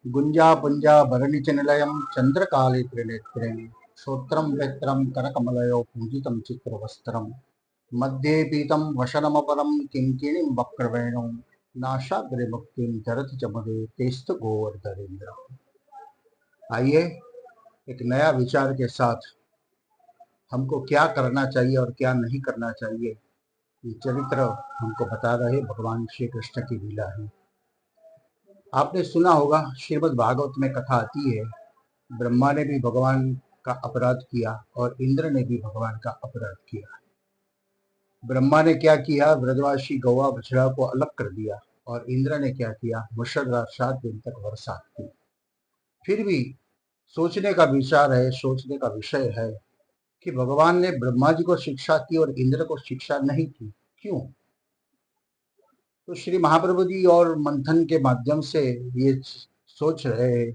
गुंजा पुंजा भरणिच निलयं चंद्रकाले त्रिनेत्रे श्रोत्रं वेत्रं करकमलयो पूजितं चित्रवस्त्रं मध्ये पीतं वशनमपरं किङ्किणीं वक्रवेणुं नाशाग्रे मुक्तिं धरति च मुदे तेस्तु गोवर्धनेन्द्र। आइए एक नया विचार के साथ हमको क्या करना चाहिए और क्या नहीं करना चाहिए, ये चरित्र हमको बता रहे भगवान श्री कृष्ण की लीला है। आपने सुना होगा, श्रीमद् भागवत में कथा आती है, ब्रह्मा ने भी भगवान का अपराध किया और इंद्र ने भी भगवान का अपराध किया। ब्रह्मा ने क्या किया, ब्रजवासी गौवा बछड़ा को अलग कर दिया, और इंद्र ने क्या किया, मुसलधार 7 दिन तक बरसात की। फिर भी सोचने का विचार है, सोचने का विषय है कि भगवान ने ब्रह्मा जी को शिक्षा की और इंद्र को शिक्षा नहीं की, क्यों? तो श्री महाप्रभु जी और मंथन के माध्यम से ये सोच रहे हैं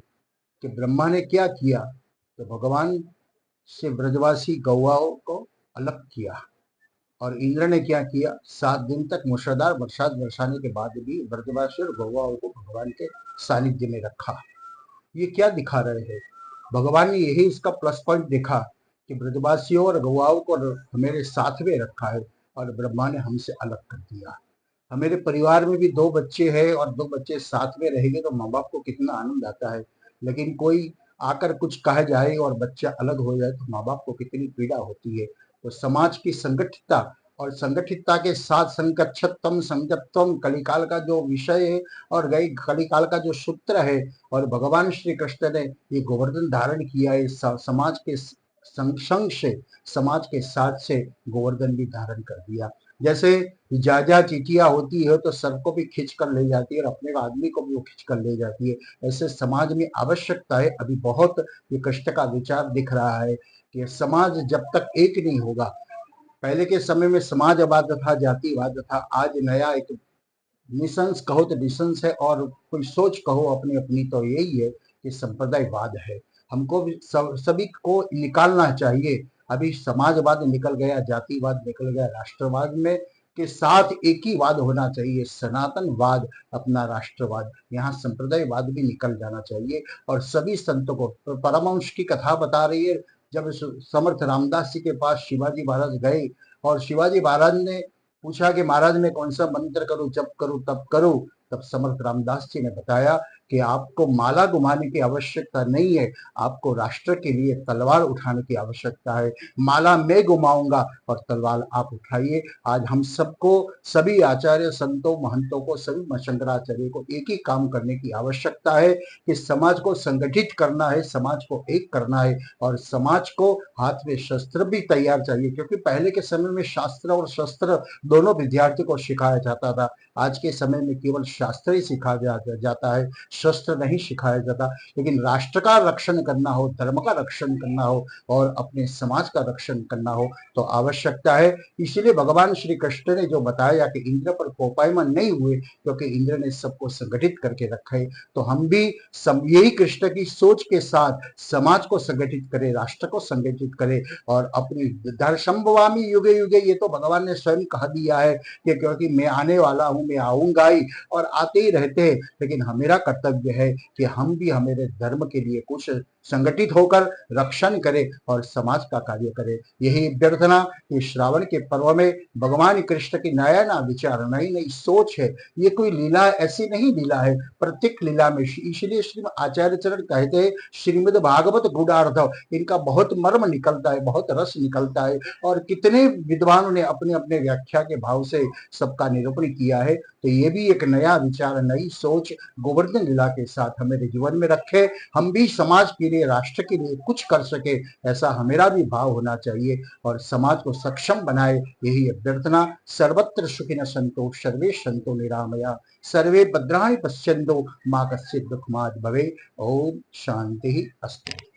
कि ब्रह्मा ने क्या किया, तो भगवान से ब्रजवासी गौवाओं को अलग किया, और इंद्र ने क्या किया, 7 दिन तक मूसलाधार बरसात बरसाने के बाद भी ब्रजवासी और गौवाओं को भगवान के सानिध्य में रखा। ये क्या दिखा रहे हैं? भगवान ने यही इसका प्लस पॉइंट देखा कि ब्रजवासियों और गौवाओं को हमारे साथ में रखा है और ब्रह्मा ने हमसे अलग कर दिया। हमारे परिवार में भी 2 बच्चे हैं और 2 बच्चे साथ में रहेंगे तो माँ बाप को कितना आनंद आता है, लेकिन कोई आकर कुछ कह जाए और बच्चा अलग हो जाए तो माँ बाप को कितनी पीड़ा होती है। तो समाज की संगठितता और संगठितता के साथ संगच्छत्वम संगत्वम कलिकाल का जो विषय है और गई कलिकाल का जो सूत्र है, और भगवान श्री कृष्ण ने ये गोवर्धन धारण किया है, समाज के संग से, समाज के साथ से गोवर्धन भी धारण कर दिया। जैसे जा चीटियां होती है तो सर को भी खींच कर ले जाती है और अपने आदमी को भी वो खींच कर ले जाती है। ऐसे समाज में आवश्यकता है, अभी बहुत ये कष्ट का विचार दिख रहा है कि समाज जब तक एक नहीं होगा, पहले के समय में समाजवाद था, जातिवाद था, आज नया एक निशंस कहो तो डिसेंस है, और कोई सोच कहो अपनी अपनी तो यही है कि संप्रदायवाद है। हमको भी सभी को निकालना चाहिए। अभी समाजवाद निकल गया, जातिवाद निकल गया, राष्ट्रवाद में के साथ एक ही वाद होना चाहिए, सनातनवाद अपना राष्ट्रवाद। यहाँ संप्रदायवाद भी निकल जाना चाहिए। और सभी संतों को, परमहंस की कथा बता रही है, जब समर्थ रामदास जी के पास शिवाजी महाराज गए और शिवाजी महाराज ने पूछा कि महाराज मैं कौन सा मंत्र करूं, जब करूं तब करूं, तब समर्थ रामदास जी ने बताया कि आपको माला घुमाने की आवश्यकता नहीं है, आपको राष्ट्र के लिए तलवार उठाने की आवश्यकता है। माला मैं घुमाऊंगा और तलवार आप उठाइए। आज हम सबको, सभी आचार्य संतों महंतों को, सभी शंकराचार्य को एक ही काम करने की आवश्यकता है कि समाज को संगठित करना है, समाज को एक करना है, और समाज को हाथ में शस्त्र भी तैयार चाहिए, क्योंकि पहले के समय में शास्त्र और शस्त्र दोनों विद्यार्थी को सिखाया जाता था। आज के समय में केवल शास्त्र ही सिखाया जाता है, शस्त्र नहीं सिखाया जाता। लेकिन राष्ट्र का रक्षण करना हो, धर्म का रक्षण करना हो और अपने समाज का रक्षण करना हो तो आवश्यकता है। इसलिए भगवान श्री कृष्ण ने जो बताया कि इंद्र पर कोपायमान नहीं हुए, क्योंकि इंद्र ने सबको संगठित करके रखा है। तो हम भी यही कृष्ण की सोच के साथ समाज को संगठित करें, राष्ट्र को संगठित करें, और अपनी दर्शंभवामी युगे युगे, ये तो भगवान ने स्वयं कह दिया है कि क्योंकि मैं आने वाला हूं, मैं आऊंगा ही, और आते ही रहते हैं। लेकिन मेरा कर्तव्य है कि हम भी हमारे धर्म के लिए कुछ संगठित होकर रक्षण करें और समाज का कार्य करें। यही अभ्यर्थना कि श्रावण के पर्व में भगवान कृष्ण की नया नया विचार, नई नई सोच है। ये कोई लीला ऐसी नहीं लीला है, प्रत्येक लीला में, इसलिए श्री आचार्य चरण कहते हैं श्रीमद् भागवत गूढ़ार्थ, इनका बहुत मर्म निकलता है, बहुत रस निकलता है, और कितने विद्वानों ने अपने अपने व्याख्या के भाव से सबका निरूपण किया है। तो ये भी एक नया विचार, नई सोच गोवर्धन लीला के साथ हमारे जीवन में रखे, हम भी समाज के लिए, राष्ट्र के लिए कुछ कर सके, ऐसा हमारा भी भाव होना चाहिए, और समाज को सक्षम बनाए, यही अभ्यर्थना। सर्वत्र सुखिनः सन्तु सर्वे सन्तु निरामया, सर्वे भद्राणि पश्यन्तु मा कश्चित् दुःखमात् भवेत्। ओम शांति अस्तु।